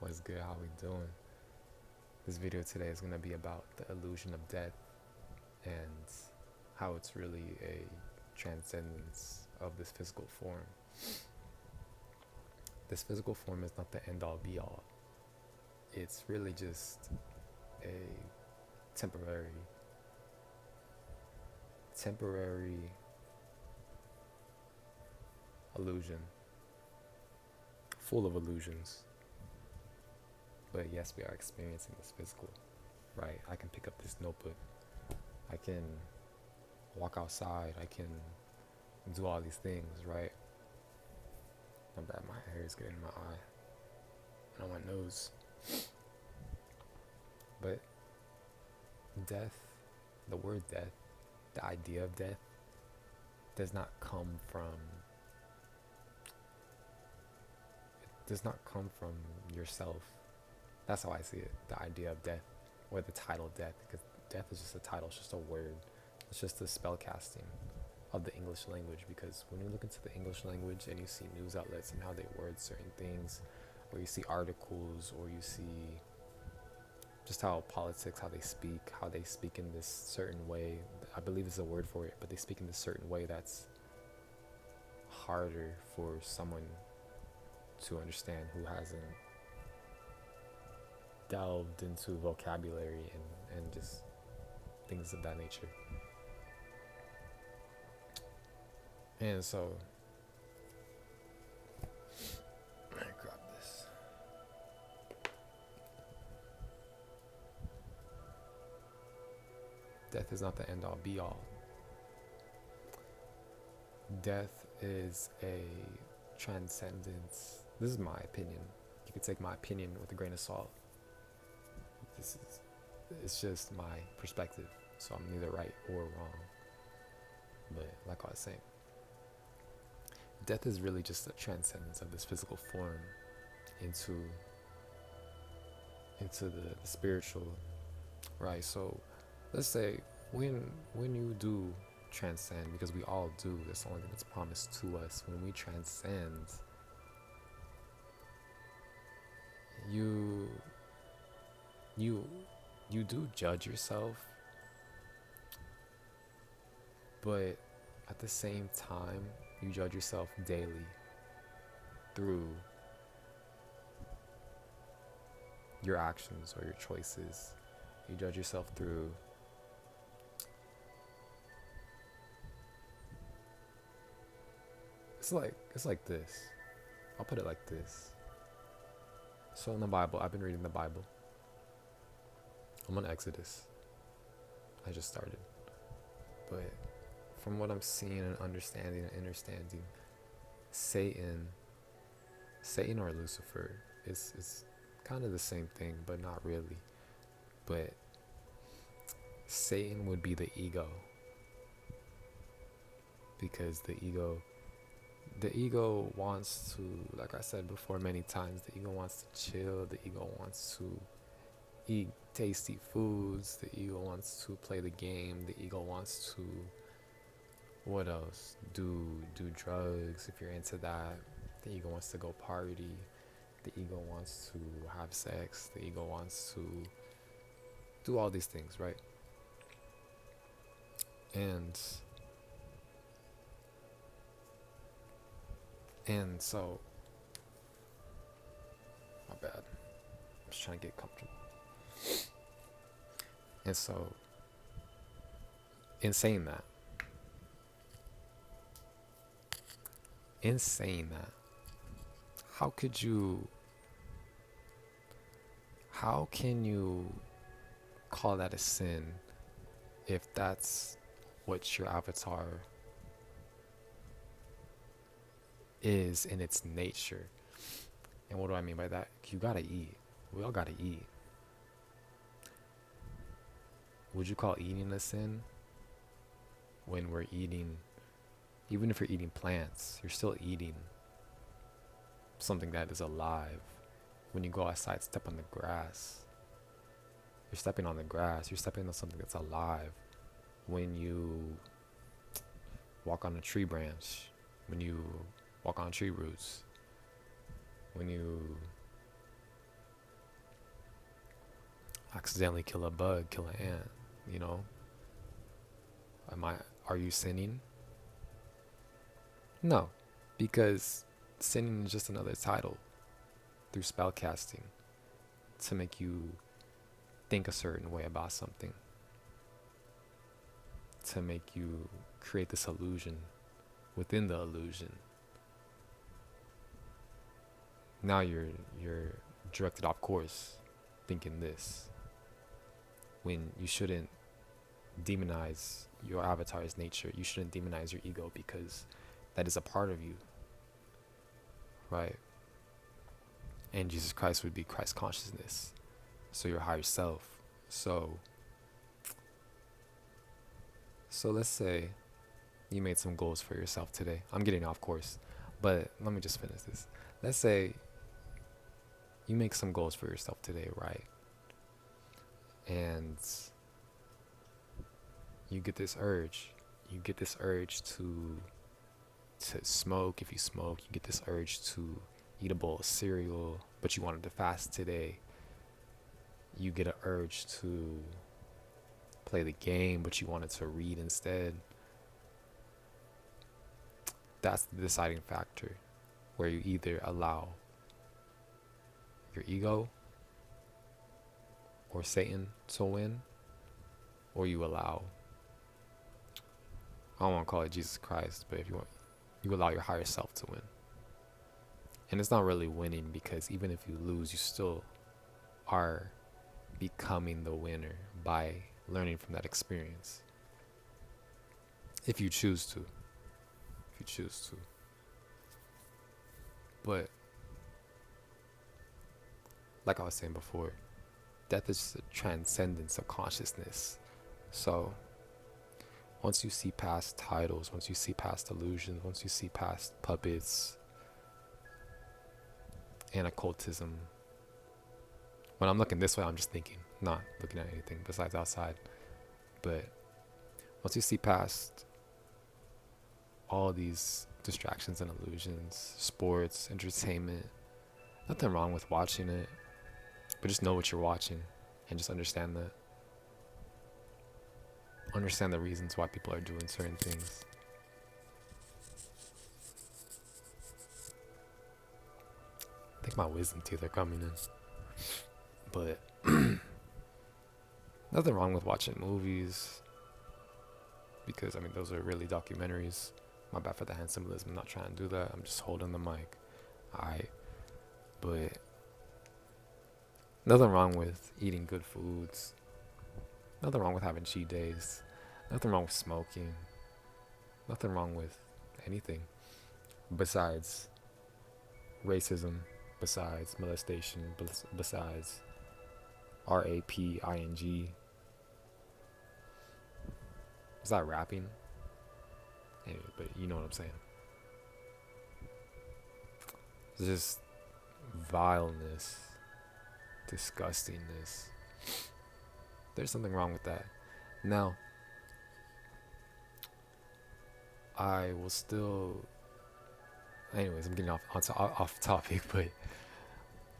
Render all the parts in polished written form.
What's good? How we doing? This video today is going to be about the illusion of death and how it's really a transcendence of this physical form. This physical form is not the end all be all. It's really just a temporary illusion, full of illusions. But yes, we are experiencing this physical, right? I can pick up this notebook. I can walk outside. I can do all these things, right? My bad, my hair is getting in my eye and on my nose. But death, the word death, the idea of death does not come from yourself. That's how I see it, the idea of death, or the title death, because death is just a title, it's just a word. It's just the spell casting of the English language, because when you look into the English language and you see news outlets and how they word certain things, or you see articles, or you see just how politics, how they speak in this certain way. I believe there's a word for it, but they speak in this certain way that's harder for someone to understand who hasn't delved into vocabulary and just things of that nature. And so, let me grab this. Death is not the end all be all. Death is a transcendence. This is my opinion. You can take my opinion with a grain of salt. It's just my perspective, so I'm neither right or wrong. But like I was saying, death is really just a transcendence of this physical form into the spiritual, right? So let's say when you do transcend, because we all do, that's the only thing that's promised to us. When we transcend, you do judge yourself, but at the same time you judge yourself daily through your actions or your choices. You judge yourself through it's like this. I'll put it like this. So in the Bible, I've been reading the Bible. I'm on Exodus. I just started. But from what I'm seeing and understanding, Satan or Lucifer is kind of the same thing, but not really. But Satan would be the ego, because the ego wants to, like I said before many times, the ego wants to chill, the ego wants to eat tasty foods, the ego wants to play the game, the ego wants to, what else, do drugs if you're into that, the ego wants to go party, the ego wants to have sex, the ego wants to do all these things, right? And so, my bad, I'm just trying to get comfortable. And so, in saying that, how can you call that a sin if that's what your avatar is in its nature? And what do I mean by that? You gotta eat. We all gotta eat. Would you call eating a sin when we're eating? Even if you're eating plants, you're still eating something that is alive. When you go outside, step on the grass, you're stepping on the grass, you're stepping on something that's alive. When you walk on a tree branch, when you walk on tree roots, when you accidentally kill a bug, kill an ant, you know? Am I are you sinning? No. Because sinning is just another title through spellcasting to make you think a certain way about something. To make you create this illusion within the illusion. Now you're directed off course thinking this. When you shouldn't demonize your avatar's nature. You shouldn't demonize your ego because that is a part of you. Right? And Jesus Christ would be Christ consciousness. So your higher self. So let's say you made some goals for yourself today. I'm getting off course, but let me just finish this. Let's say you make some goals for yourself today, right? And you get this urge. You get this urge to smoke. If you smoke, you get this urge to eat a bowl of cereal, but you wanted to fast today. You get an urge to play the game, but you wanted to read instead. That's the deciding factor, where you either allow your ego or Satan to win, or you allow, I don't want to call it Jesus Christ, but if you want, you allow your higher self to win. And it's not really winning, because even if you lose, you still are becoming the winner by learning from that experience. If you choose to. But like I was saying before, death is a transcendence of consciousness. So once you see past titles, once you see past illusions, once you see past puppets and occultism, when I'm looking this way, I'm just thinking, not looking at anything besides outside. But once you see past all these distractions and illusions, sports, entertainment, nothing wrong with watching it, but just know what you're watching and just understand that. Understand the reasons why people are doing certain things. I think my wisdom teeth are coming in. But nothing wrong with watching movies, because I mean those are really documentaries. My bad for the hand symbolism. I'm not trying to do that. I'm just holding the mic. Alright. But nothing wrong with eating good foods. Nothing wrong with having cheat days. Nothing wrong with smoking. Nothing wrong with anything besides racism, besides molestation, besides raping. Is that rapping? Anyway, but you know what I'm saying. It's just vileness, disgustingness. There's something wrong with that. Now, I will still. Anyways, I'm getting off topic, but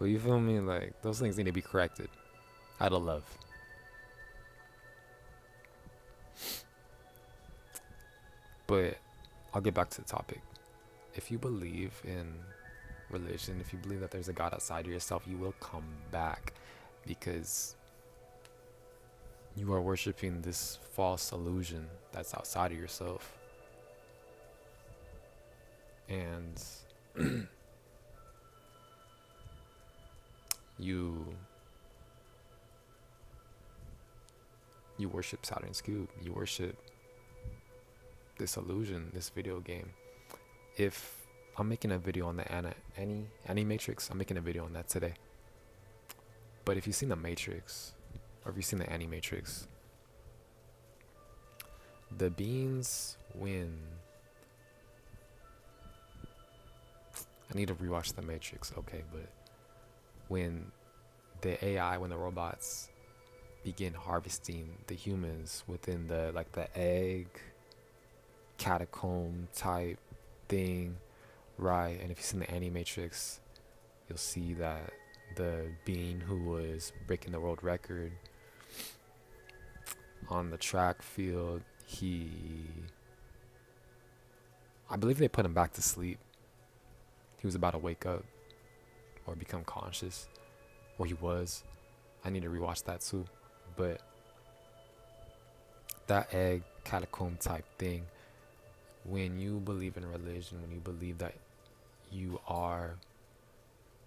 you feel me? Like, those things need to be corrected out of love. But I'll get back to the topic. If you believe in religion, if you believe that there's a God outside of yourself, you will come back, because you are worshiping this false illusion that's outside of yourself. And you worship Saturn's cube. You worship this illusion, this video game. If I'm making a video on the Animatrix, I'm making a video on that today. But if you've seen the Matrix, or if you've seen the Animatrix, the beings when I need to rewatch the Matrix, okay, but when the AI, when the robots begin harvesting the humans within the egg catacomb type thing, right? And if you've seen the Animatrix, you'll see that the being who was breaking the world record on the track field, I believe they put him back to sleep. He was about to wake up or become conscious, or he was. I need to rewatch that too. But that egg catacomb type thing, when you believe in religion, when you believe that you are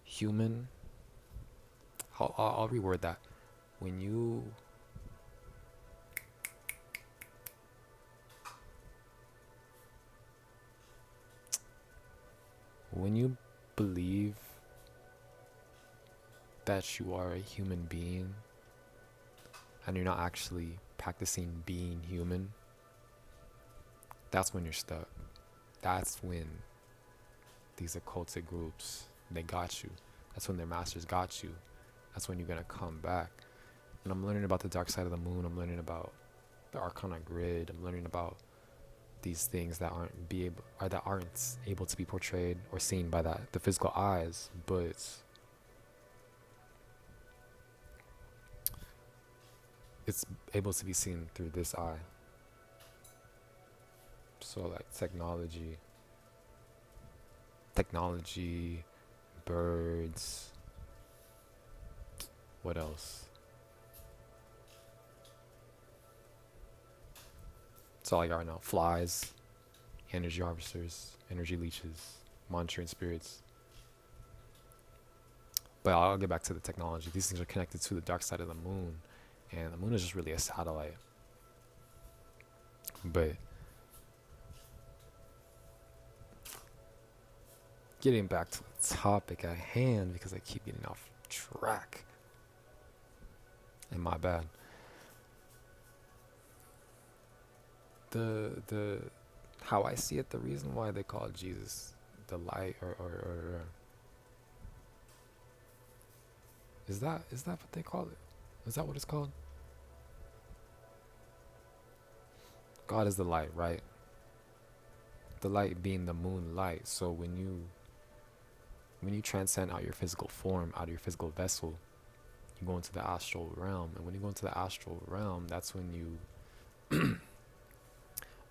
human, I'll reword that. When you believe that you are a human being and you're not actually practicing being human, that's when you're stuck. That's when these occultic groups, they got you. That's when their masters got you. That's when you're gonna come back. And I'm learning about the dark side of the moon. I'm learning about the Arcana grid. I'm learning about these things that aren't able to be portrayed or seen by the physical eyes, but it's able to be seen through this eye. So like technology, birds, what else? That's all I got right now. Flies, energy harvesters, energy leeches, monitoring spirits. But I'll get back to the technology. These things are connected to the dark side of the moon, and the moon is just really a satellite. But getting back to the topic at hand, because I keep getting off track, and my bad. The how I see it, the reason why they call Jesus the light, or is that what they call it? Is that what it's called? God is the light, right? The light being the moonlight. So when you transcend out your physical form, out of your physical vessel, you go into the astral realm. And when you go into the astral realm, that's when you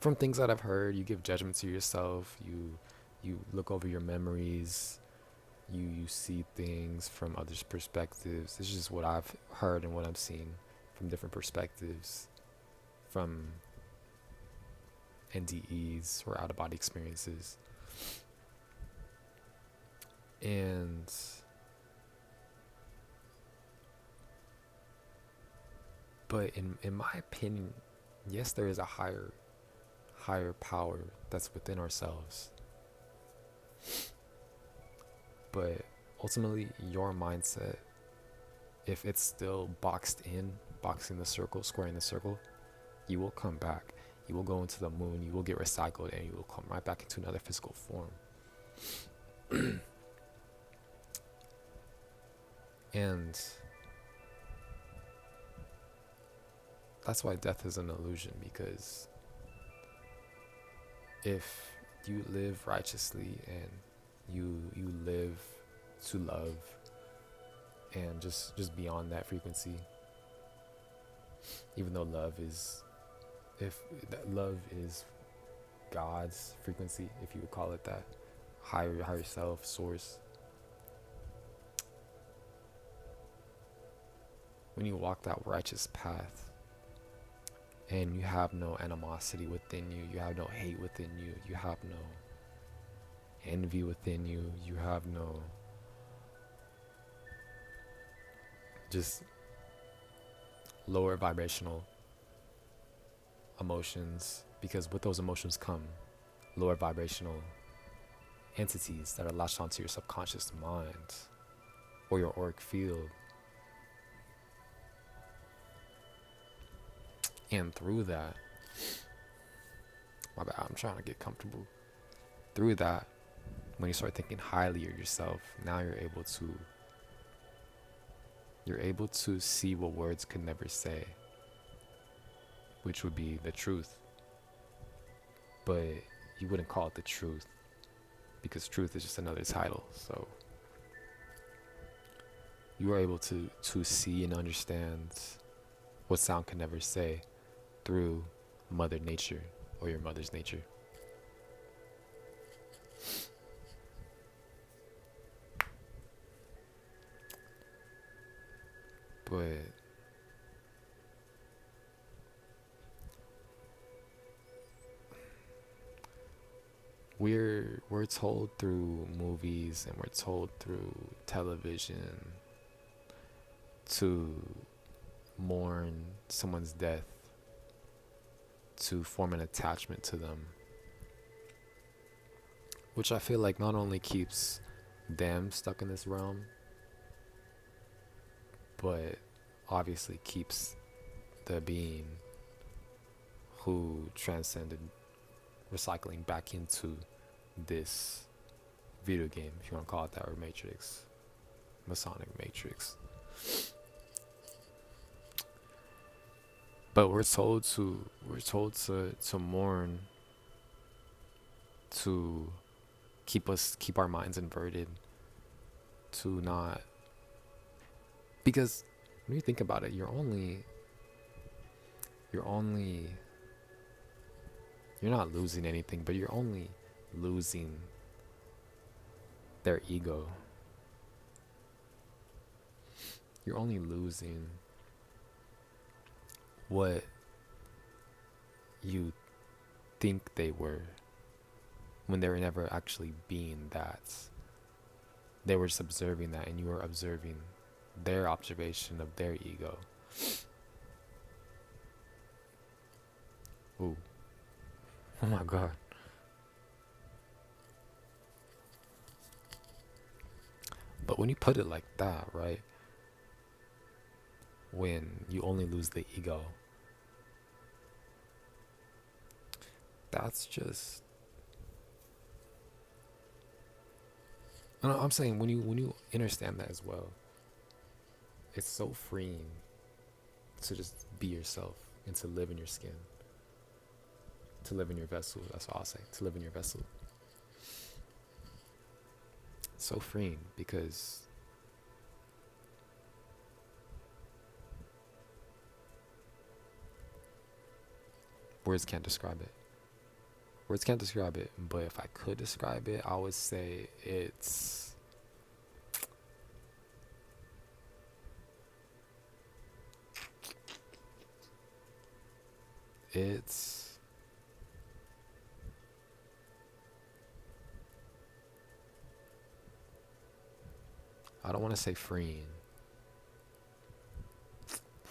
from things that I've heard, you give judgment to yourself, you look over your memories, you see things from others' perspectives. This is just what I've heard and what I've seen from different perspectives, from NDEs or out of body experiences. But in my opinion, yes, there is a higher power that's within ourselves. But ultimately, your mindset, if it's still boxing the circle, squaring the circle, you will come back. You will go into the moon, you will get recycled, and you will come right back into another physical form. And that's why death is an illusion, because if you live righteously and you live to love and just beyond that frequency, even though love is God's frequency, if you would call it that, higher self, source, when you walk that righteous path and you have no animosity within you, you have no hate within you, you have no envy within you, you have no just lower vibrational emotions, because with those emotions come lower vibrational entities that are latched onto your subconscious mind or your auric field. And through that, my bad, I'm trying to get comfortable. Through that, when you start thinking highly of yourself, now you're able to see what words could never say, which would be the truth. But you wouldn't call it the truth, because truth is just another title. So You are able to see and understand what sound can never say through Mother Nature or your mother's nature. But we're told through movies and we're told through television to mourn someone's death, to form an attachment to them, which I feel like not only keeps them stuck in this realm, but obviously keeps the being who transcended recycling back into this video game, if you want to call it that, or matrix, Masonic matrix. But we're told to mourn, to keep our minds inverted, to not, because when you think about it, you're not losing anything, but you're only losing their ego. You're only losing what you think they were when they were never actually being that. They were just observing that, and you were observing their observation of their ego. Ooh. Oh my God. But when you put it like that, right? When you only lose the ego, that's just, I'm saying when you understand that as well, it's so freeing to just be yourself and to live in your skin, to live in your vessel. That's what I'll say, to live in your vessel. It's so freeing because words can't describe it. Words can't describe it, but if I could describe it, I would say it's I don't want to say freeing,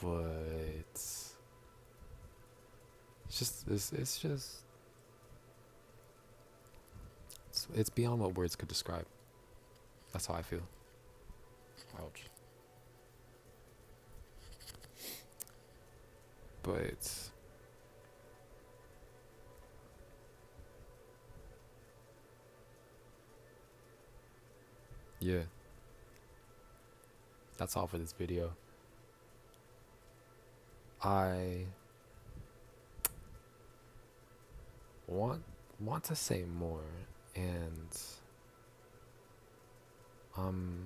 but it's it's beyond what words could describe. That's how I feel. Ouch. But yeah, that's all for this video. I want to say more, and I'm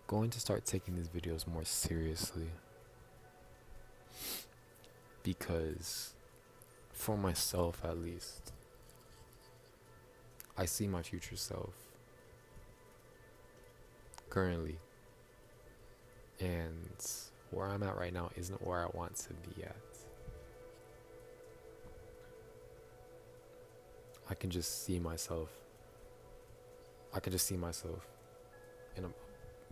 going to start taking these videos more seriously, because for myself at least, I see my future self currently, and where I'm at right now isn't where I want to be at. I can just see myself, and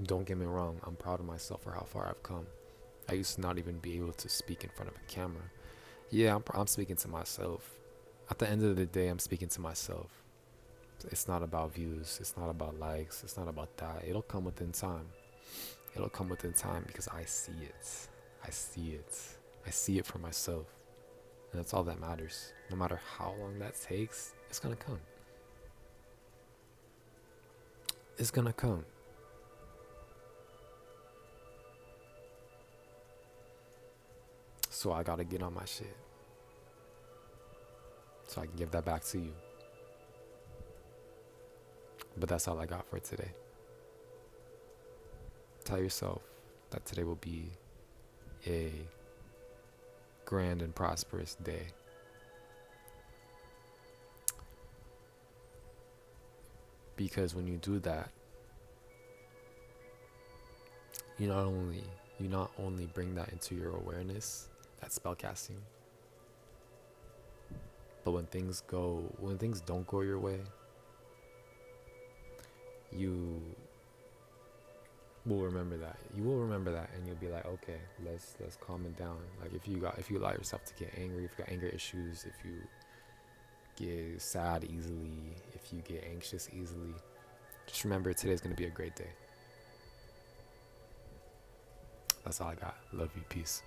don't get me wrong, I'm proud of myself for how far I've come. I used to not even be able to speak in front of a camera. Yeah, I'm speaking to myself. At the end of the day, I'm speaking to myself. It's not about views, it's not about likes, it's not about that. It'll come within time. It'll come within time because I see it. I see it for myself. And that's all that matters. No matter how long that takes, it's gonna come. It's gonna come. So I gotta get on my shit, so I can give that back to you. But that's all I got for today. tell yourself that today will be a grand and prosperous day. Because when you do that, you not only bring that into your awareness, that spellcasting, but when things don't go your way, you will remember that. You will remember that, and you'll be like, okay, let's calm it down. Like if you allow yourself to get angry, if you got anger issues, if you get sad easily, if you get anxious easily, just remember today's gonna be a great day. That's all I got. Love you. Peace.